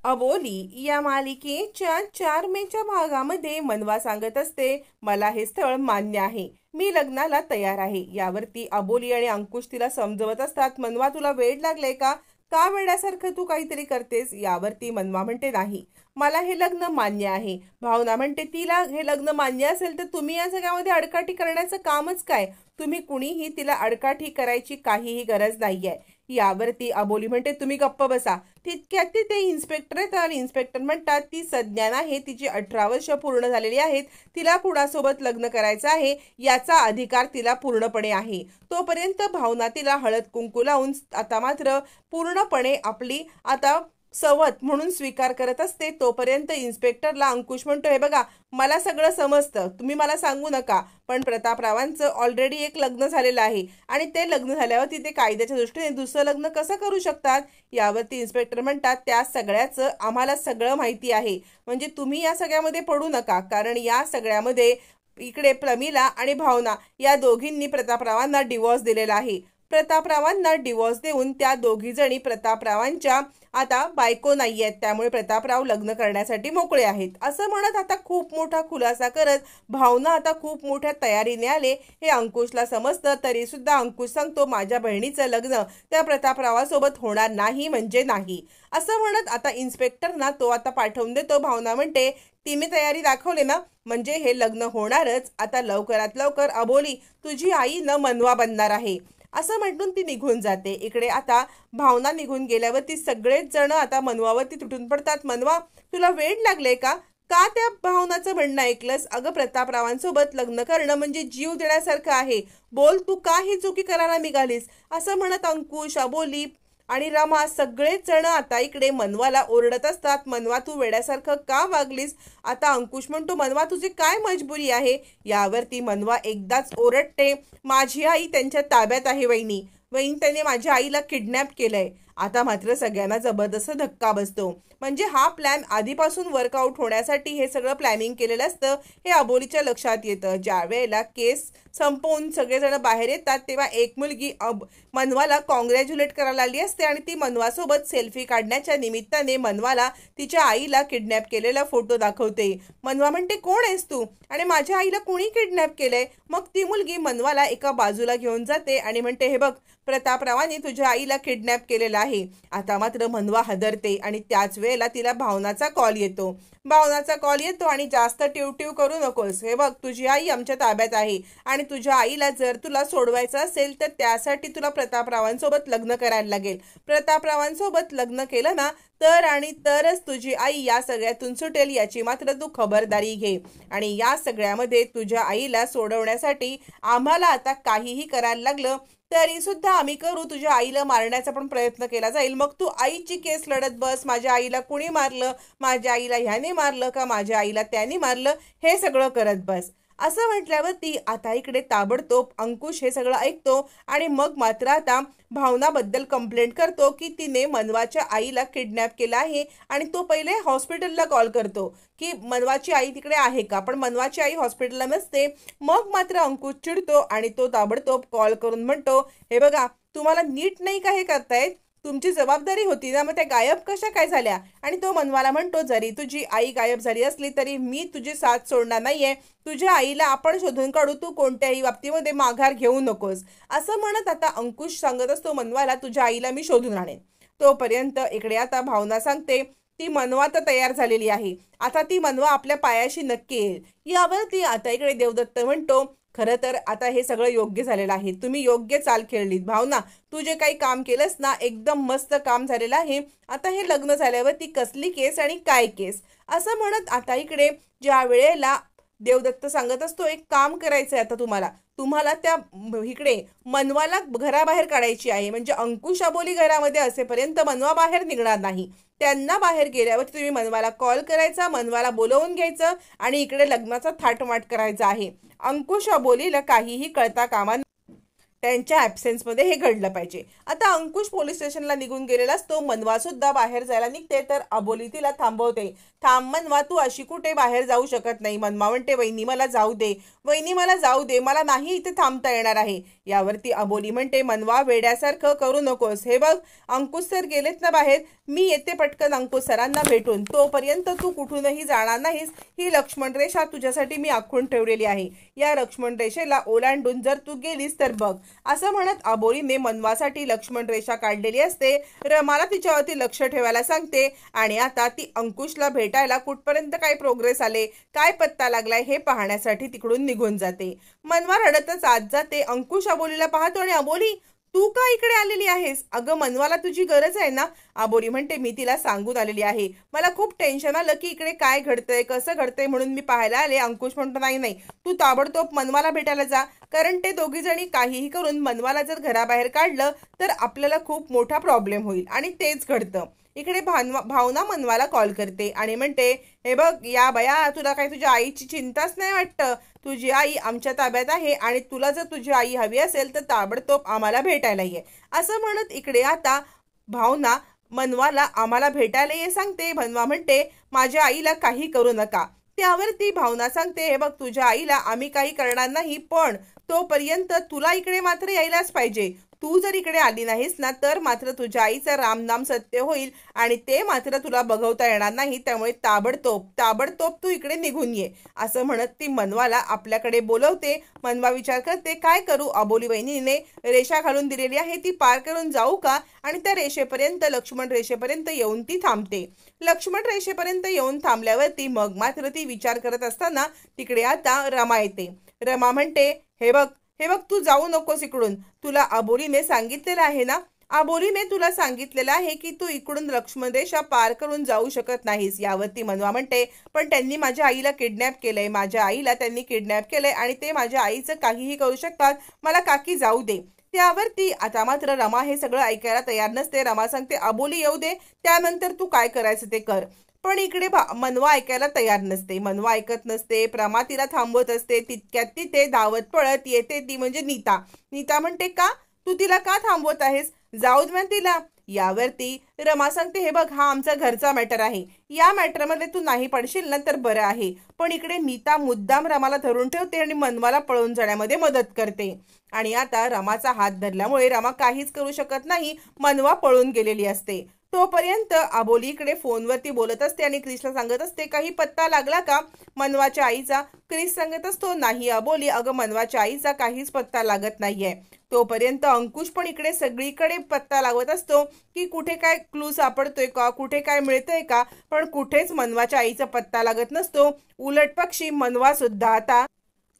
अबोली या मालिकेच्या 4 मेच्या भागामध्ये मनवा सांगत असते, मला हे स्थळ मान्य आहे, मी लग्नाला तयार आहे। यावरती अबोली आणि अंकुश तिला समजवत असतात, मनवा तुला वेड लागले का? का वेड्यासारखं तू काहीतरी करतेस? यावरती मनवा म्हणते, नाही, मला हे लग्न मान्य आहे। भावना म्हणते, तिला हे लग्न मान्य असेल तर तुम्ही या सगळ्यामध्ये अडकाठी करण्याचं कामच काय? तुम्ही कुणीही तिला अडकाठी करायची काहीही गरज नाहीये। यावरती अबोली म्हणते, तुम्ही गप्प बसा। तितक्यात तिथे इन्स्पेक्टर येतात आणि इन्स्पेक्टर म्हणतात, ती सज्ञान आहे, तिची 18 वर्ष पूर्ण झालेली आहेत, तिला कुणासोबत लग्न करायचं आहे याचा अधिकार तिला पूर्णपणे आहे। तोपर्यंत भावना तिला हळद कुंकू लावून आता मात्र पूर्णपणे आपली आता सवत म्हणून स्वीकार करत असते। तोपर्यंत इन्स्पेक्टरला अंकुश म्हणतो, हे बघा, मला सगळं समजतं, तुम्ही मला सांगू नका, पण प्रतापरावांचं ऑलरेडी एक लग्न झालेलं आहे आणि ते लग्न झाल्यावर तिथे कायद्याच्या दृष्टीने दुसरं लग्न कसं करू शकतात? यावरती इन्स्पेक्टर म्हणतात, त्या सगळ्याचं आम्हाला सगळं माहिती आहे, म्हणजे तुम्ही या सगळ्यामध्ये पडू नका, कारण या सगळ्यामध्ये इकडे प्रमिला आणि भावना या दोघींनी प्रतापरावांना डिवोर्स दिलेला आहे। प्रतापरावांना डिवोर्स देऊन त्या दोघी जणी प्रतापरावांच्या आता बायको नाही आहेत, त्यामुळे प्रतापराव लग्न करण्यासाठी मोकळे आहेत असं म्हणत आता खूप मोठा खुलासा करत भावना आता खूप मोठ्या तयारीने आले हे अंकुशला समजतं। तरी सुद्धा अंकुश सांगतो, माझ्या बहिणीचं लग्न त्या प्रतापरावासोबत होणार नाही म्हणजे नाही असं म्हणत आता इन्स्पेक्टरना तो आता पाठवून देतो। भावना म्हणते, तिने तयारी दाखवली ना, म्हणजे हे लग्न होणारच। आता लवकरात लवकर अबोली तुझी आई न मनवा बनणार आहे असं म्हणून ती निघून जाते। इकडे आता भावना निघून गेल्यावरती सगळेच जण आता मनवावरती तुटून पडतात। मनवा, तुला वेड लागले का? का त्या भावनाचं म्हणणं ऐकलंस? अगं, प्रतापरावांसोबत लग्न करणं म्हणजे जीव देण्यासारखं आहे, बोल, तू का ही चुकी करायला निघालीस? असं म्हणत अंकुश, अबोली आणि रमा सगळेच जण आता इकडे मनवाला ओरडत असतात, मनवा तू वेड्यासारखं का वागलीस? आता अंकुश म्हणतो, मनवा तुझी काय मजबुरी आहे? यावरती मनवा एकदाच ओरडते, माझी आई त्यांच्या ताब्यात आहे वहिनी, त्याने माझ्या आईला किडनॅप केलंय। आता मात्र सगळ्यांना जबरदस्त धक्का बसतो, म्हणजे हा प्लॅन आधीपासून वर्कआउट होण्यासाठी हे सगळं प्लॅनिंग केलेलं असतं हे अबोलीच्या लक्षात येतं। ज्या वेळेला केस संपवून सगळेजण बाहेर येतात तेव्हा एक मुलगी मनवाला कॉंग्रॅच्युलेट करायला आली असते आणि ती मनवासोबत सेल्फी काढण्याच्या निमित्ताने मनवाला तिच्या आईला किडनॅप केलेला फोटो दाखवते। मनवा म्हणते, कोण आहेस तू आणि माझ्या आईला कोणी किडनॅप केलंय? मग ती मुलगी मनवाला एका बाजूला घेऊन जाते आणि म्हणते, हे बघ, प्रतापरावांनी तुझ्या आईला किडनॅप केलेला आहे। आता मात्र मनवा हादरते आणि त्याच वेळेला तिला भावनाचा कॉल येतो। आणि जास्त टिवटिव करू नकोस, हे बघ, तुझी आई आमच्या ताब्यात आहे आणि तुझ्या आईला जर तुला सोडवायचं असेल तर त्यासाठी तुला प्रतापरावांसोबत लग्न करायला लागेल। प्रतापरावांसोबत लग्न केलं ना तर आणि तरच तुझी आई या सगळ्यातून सुटेल, याची मात्र तू खबरदारी घे। आणि या सगळ्यामध्ये तुझ्या आईला सोडवण्यासाठी आम्हाला आता काहीही करायला लागलं तरी सुद्धा आम्ही करू, तुझ्या आईला मारण्याचा पण प्रयत्न केला जाईल, मग तू आईची केस लढत बस, माझ्या आईला कुणी मारलं, माझ्या आईला ह्याने मारलं का, माझ्या आईला त्याने मारलं, हे सगळं करत बस असं म्हटल्यावरती आता इकडे ताबडतोब अंकुश हे सगळं ऐकतो आणि मग मात्र आता भावनाबद्दल कंप्लेंट करतो की तिने मनवाच्या आईला किडनॅप केला आहे आणि तो पहिले हॉस्पिटलला कॉल करतो की मनवाची आई तिकडे आहे का, पण मनवाची आई हॉस्पिटलला नसते। मग मात्र अंकुश चिडतो आणि तो ताबडतोब कॉल करून म्हणतो, हे बघा, तुम्हाला नीट नाही का हे करतायत, तुमची जबाबदारी होती ना, मग त्या गायब कशा काय झाल्या? आणि तो मनवाला म्हणतो, जरी तुझी आई गायब झाली असली तरी मी तुझी साथ सोडणार नाहीये, तुझ्या आईला आपण शोधून काढू, तू कोणत्याही बाबतीमध्ये माघार घेऊ नकोस असं म्हणत आता अंकुश सांगत असतो मनवाला, तुझ्या आईला मी शोधून आणेन। तोपर्यंत इकडे आता भावना सांगते, ती मनवा तर तयार झालेली आहे, आता ती मनवा आपल्या पायाशी नक्की येईल। यावरती आता इकडे देवदत्त म्हणतो, खरं तर आता हे सगळं योग्य झालेलं आहे, तुम्ही योग्य चाल खेळलीत भावना, तू जे काही काम केलंस ना एकदम मस्त काम झालेलं आहे। आता हे लग्न झाल्यावरती कसली केस आणि काय केस असं म्हणत आता इकडे ज्या वेळेला देवदत्त सांगत असतो, एक काम करायचंय आता तुम्हाला त्या इकडे मनवाला घराबाहेर काढायची आहे, म्हणजे अंकुश अबोली घरामध्ये असेपर्यंत मनवा बाहेर निघणार नाही। त्यांना बाहेर गेल्यावर तुम्ही मनवाला कॉल करायचा, मनवाला बोलवून घ्यायचं आणि इकडे लग्नाचा थाटमाट करायचा आहे। अंकुश अबोलीला काहीही कळता कामा त्यांच्या ॲब्सेन्समध्ये हे घडलं पाहिजे. आता अंकुश पोलीस स्टेशनला निघून गेलेला असतो. मनवा सुद्धा बाहेर जायला निघते तर अबोली तिला थांबवते. थांब मनवा, तू अशी कुठे बाहेर जाऊ शकत नाही. मनवा म्हणते वहिनी मला जाऊ दे, वहिनी मला जाऊ दे, मला नाही इथे थांबता येणार आहे. यावरती अबोली म्हणते मनवा वेड्यासारखं करू नकोस, हे बघ अंकुश सर गेलेत ना बाहेर, मी येते पटकन अंकुश सरांना भेटून, तोपर्यंत तू कुठूनही जाणार नाहीस. ही लक्ष्मण रेषा तुझ्यासाठी मी आखून ठेवलेली आहे. या लक्ष्मण रेषेला ओलांडून जर तू गेलीस तर बघ. असं म्हणत अबोलीने मनवासाठी लक्ष्मण रेषा काढलेली असते. रमाला तिच्यावरती लक्ष ठेवायला सांगते आणि आता ती अंकुशला भेटायला कुठपर्यंत काय प्रोग्रेस आले, काय पत्ता लागलाय हे पाहण्यासाठी तिकडून निघून जाते. मनवा रडतच आत जाते. अंकुश अबोलीला पाहतो आणि अबोली तू का इकडे आलेली आहेस? अगं मनवाला तुझी गरज आहे ना. अबोली म्हणते मी तिला सांगून आलेली आहे, मला खूप टेन्शन आलं की इकडे काय घडतंय कसं घडतंय म्हणून मी पाहायला आले. अंकुश म्हणतो नाही नाही, तू ताबडतोब मनवाला भेटायला जा, कारण ते दोघी जणी काहीही करून मनवाला जर घराबाहेर काढलं तर आपल्याला खूप मोठा प्रॉब्लेम होईल. आणि तेच घडतं. इकडे भावना मनवाला कॉल करते आणि म्हणते हे बघ या बया, तुला काही तुझ्या आईची चिंताच नाही वाटतं, तुझी आई आमच्या ताब्यात आहे आणि तुला जर तुझी आई हवी असेल तर ताबडतोब आम्हाला भेटायला ये. असं म्हणत इकडे आता भावना मनवाला आम्हाला भेटायला ये सांगते. मनवा म्हणते माझ्या आईला काही करू नका. त्यावरती भावना सांगते हे बघ तुझ्या आईला आम्ही काही करणार नाही, पण तोपर्यंत तुला इकडे मात्र यायलाच पाहिजे. तू जर इकडे आली नाहीस ना तर मात्र तुझ्या आईचं रामनाम सत्य होईल आणि ते मात्र तुला बघवता येणार नाही. त्यामुळे ताबडतोब तू इकडे निघून ये. असं म्हणत ती मनवाला आपल्याकडे बोलवते. मनवा विचार करते काय करू, अबोली वहिनीने रेषा घालून दिलेली आहे ती पार करून जाऊ का, आणि त्या रेषेपर्यंत लक्ष्मण रेषेपर्यंत येऊन ती थांबते. लक्ष्मण रेषेपर्यंत येऊन थांबल्यावरती मग मात्र ती विचार करत असताना तिकडे आता रमा येते. रमा म्हणते हे बघ तू जाऊ नकोस इकडून, तुला अबोलीने सांगितलेलं आहे ना, अबोलीने तुला सांगितलेलं आहे की तू इकडून लक्ष्मण रेषा पार करून जाऊ शकत नाहीस. यावरती मनवा म्हणते पण त्यांनी माझ्या आईला किडनॅप केलंय, माझ्या आईला त्यांनी किडनॅप केलंय आणि ते माझ्या आईचं काहीही करू शकतात, मला काकी जाऊ दे. त्यावरती आता मात्र रमा हे सगळं ऐकायला तयार नसते. रमा सांगते अबोली येऊ दे, त्यानंतर तू काय करायचं ते कर. पण इकडे मनवा ऐकायला तयार नसते. मनवा ऐकत नसते. प्रमा तिला थांबवत असते. तितक्यात तिथे धावत पळत येते ती म्हणजे नीता. नीता म्हणते का तू तिला का थांबवत आहेस, जाऊ दे तिला. यावरती रमा सांगते हे बघ हा आमचा घरचा मॅटर आहे, या मॅटरमध्ये तू नाही पडशील ना तर बरं आहे. पण इकडे नीता मुद्दाम रमाला धरून ठेवते आणि मनवाला पळून जाण्यामध्ये मदत करते. आणि आता रमाचा हात धरल्यामुळे रमा काहीच करू शकत नाही. मनवा पळून गेलेली असते. तोपर्यंत अबोली इकडे फोनवरती बोलत असते आणि क्रिसला सांगत असते काही पत्ता लागला का मनवाच्या आईचा. क्रिस सांगत असतो नाही अबोली, अगं मनवाच्या आईचा काहीच पत्ता लागत नाहीये. तोपर्यंत अंकुश पण इकडे सगळीकडे पत्ता लावत असतो की कुठे काय क्लू सापडतोय का, कुठे काय मिळतंय का, पण कुठेच मनवाच्या आईचा पत्ता लागत नसतो. उलट पक्षी मनवा सुद्धा आता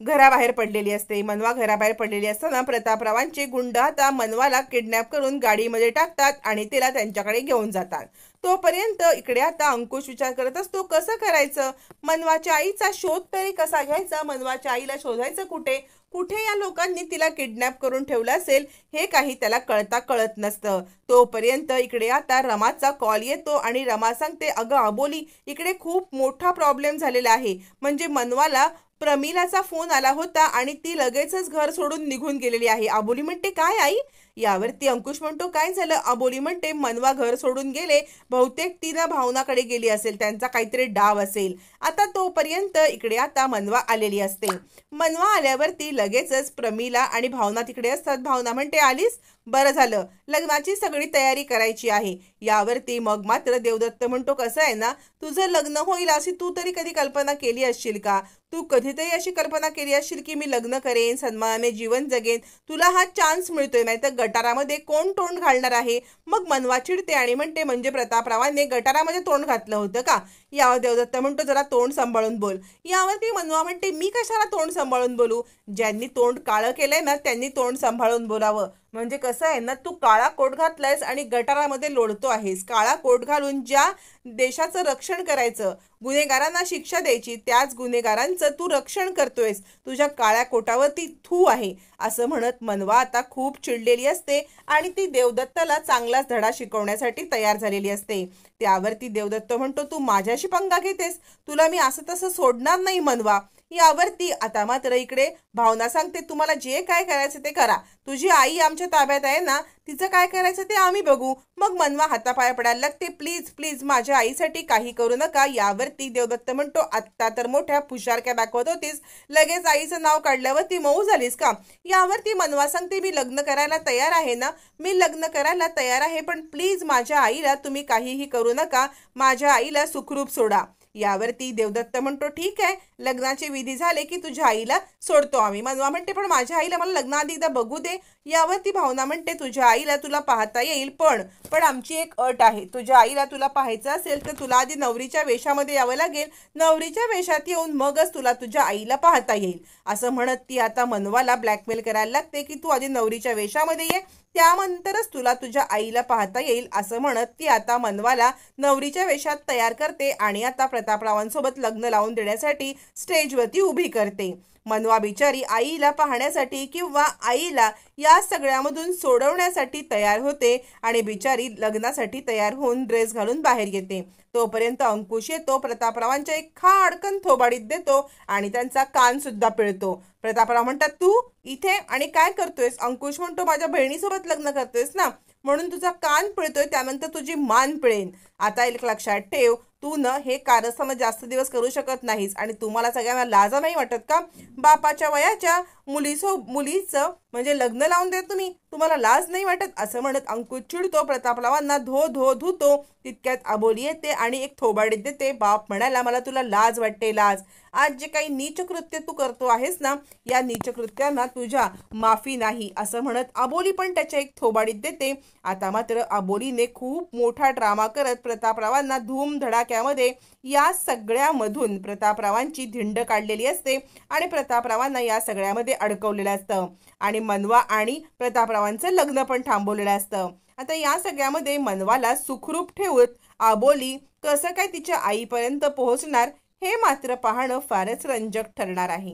घराबाहेर पडलेली असते. मनवा घराबाहेर पडलेली असताना प्रतापरावांचे गुंड आता मनवाला किडनॅप करून गाडीमध्ये टाकतात आणि तिला त्यांच्याकडे घेऊन जातात. तोपर्यंत इकडे आता अंकुश विचार करत असतो कसं करायचं, मनवाच्या आईचा शोध तरी कसा घ्यायचा, मनवाच्या आईला शोधायचं कुठे, कुठे या लोकांनी तिला किडनॅप करून ठेवलं असेल हे काही त्याला कळत नसतं. तोपर्यंत इकडे आता रमाचा कॉल येतो आणि रमा सांगते अगं अबोली इकडे खूप मोठा प्रॉब्लेम झालेला आहे, म्हणजे मनवाला प्रमिलाचा फोन आला होता आणि ती लगेचच घर सोडून निघून गेलेली आहे. अबोली म्हणते काय आई. यावरती अंकुश म्हणतो काय झालं. अबोली म्हणते मनवा घर सोडून गेले, बहुतेक तिला भावनाकडे गेली असेल, त्यांचा काहीतरी डाव असेल. आता तोपर्यंत इकडे आता मनवा आलेली असते. मनवा आल्यावरती लगेचच प्रमिला आणि भावना तिकडे असतात. भावना म्हणते आलीस, बरं झालं, लग्नाची सगळी तयारी करायची आहे. यावरती मग मात्र देवदत्त म्हणतो कसं आहे ना, तुझं लग्न होईल अशी तू तरी कधी कल्पना केली असशील का, तू कधीतरी अशी कल्पना केली असशील की मी लग्न करेन, सन्मानाने जीवन जगेन, तुला हा चान्स मिळतोय, नाही तर गटारामध्ये कोण तोंड घालणार आहे. मग मनवा चिडते आणि म्हणते म्हणजे प्रतापरावांनी गटारामध्ये तोंड घातलं होतं का. यावर देवदत्त म्हणतो जरा तोंड सांभाळून बोल. यावरती मनवा म्हणते मी कशाला तोंड सांभाळून बोलू, ज्यांनी तोंड काळं केलंय ना त्यांनी तोंड सांभाळून बोलावं. म्हणजे कसं आहे ना, तू काळा कोट घातलायस आणि गटारामध्ये लोळतो आहेस. काळा कोट घालून ज्या देशाचं रक्षण करायचं, गुन्हेगारांना शिक्षा द्यायची, त्याच गुन्हेगारांचं तू रक्षण करतोयस, तुझ्या काळ्या कोटावरती थू आहे असं म्हणत मनवा आता खूप चिडलेली असते आणि ती देवदत्ताला चांगलाच धडा शिकवण्यासाठी तयार झालेली असते। त्यावरती देवदत्त म्हणतो, तू माझ्याशी पंगा घेतेस, तुला मी असं तसं सोडणार नाही मनवा। यावरती आता मात्र इकडे भावना सांगते, तुम्हाला जे काय करायचं ते करा, तुझी आई आमच्या ताब्यात आहे ना, तिचं काय करायचं ते आम्ही बघू। मग मनवा हातापाया पडायला लागते, प्लीज प्लीज माझ्या आईसाठी काही करू नका। यावरती देवदत्त म्हणतो, आत्ता तर मोठ्या फुशारक्या दाखवत होतीस, लगेच आईचं नाव काढल्यावर ती मऊ झालीस का? यावरती मनवा सांगते, मी लग्न करायला तयार आहे ना, मी लग्न करायला तयार आहे, पण प्लीज माझ्या आईला तुम्ही काहीही करू नका, माझ्या आईला सुखरूप सोडा। यावरती देवदत्त म्हणतो, ठीक आहे, लग्नाचे विधी झाले की तुझ्या आईला सोडतो आम्ही। मनवा म्हणते, पण माझ्या आईला मला लग्नाआधी एकदा बघू दे। यावरती भावना म्हणते, तुझ्या आईला तुला पाहता येईल, पण आमची एक अट आहे, तुझ्या आईला तुला पाहायचं असेल तर तुला आधी नवरीच्या वेशामध्ये यावं लागेल, नवरीच्या वेशात येऊन मगच तुला तुझ्या आईला पाहता येईल असं म्हणत ती आता मनवाला ब्लॅकमेल करायला लागते की तू आधी नवरीच्या वेशामध्ये ये, त्यानंतरच तुला तुझ्या आईला पाहता येईल असं म्हणत ती आता मनवाला नवरीच्या वेशात तयार करते आणि आता प्रतापरावांसोबत लग्न लावून देण्यासाठी स्टेजवरती उभी करते। मनवा बिचारी आईला पाहण्यासाठी किंवा आईला या सगळ्यामधून सोडवण्यासाठी तयार होते आणि बिचारी लग्नासाठी तयार होऊन ड्रेस घालून बाहेर येते। तोपर्यंत अंकुश येतो, प्रतापरावांच्या एक खाडकन थोबाडीत देतो आणि त्यांचा कान सुद्धा पिळतो। प्रतापराव म्हणतात, तू इथे आणि काय करतोयस? अंकुश म्हणतो, माझ्या बहिणीसोबत लग्न करतोयस ना, म्हणून तुझा कान पिळतोय, त्यानंतर तुझी मान पिळेन। आता एक लक्षात ठेव, तू न हे कारस्थान जास्त दिवस करू शकत नाहीस आणि तुम्हाला सगळ्यांना लाजा नाही वाटत का? बापाच्या वयाच्या मुलीचं म्हणजे लग्न लावून देत तुम्हाला लाज नाही वाटत? असं म्हणत अंकुश चिडतो, प्रतापरावांना धो धो धुतो। तितक्यात अबोली येते आणि एक थोबाडीत देते। बाप म्हणाला, मला तुला लाज वाटते, लाज? आज जे काही नीच कृत्य तू करतो आहेस ना, या नीच कृत्यांना तुझ्या माफी नाही असं म्हणत अबोली पण त्याच्या एक थोबाडीत देते। आता मात्र अबोलीने खूप मोठा ड्रामा करत प्रतापरावांना धूमधडाक्यामध्ये या सगळ्यामधून प्रतापरावांची धिंड काढलेली असते आणि प्रतापरावांना या सगळ्यामध्ये अडकवलेलं असतं आणि मनवा आणि प्रतापरावांचं लग्न पण थांबवलेलं असतं। आता या सगळ्यामध्ये मनवाला सुखरूप ठेवत अबोली कसं काय तिच्या आईपर्यंत पोहोचणार हे मात्र पाहणं फारच रंजक ठरणार आहे।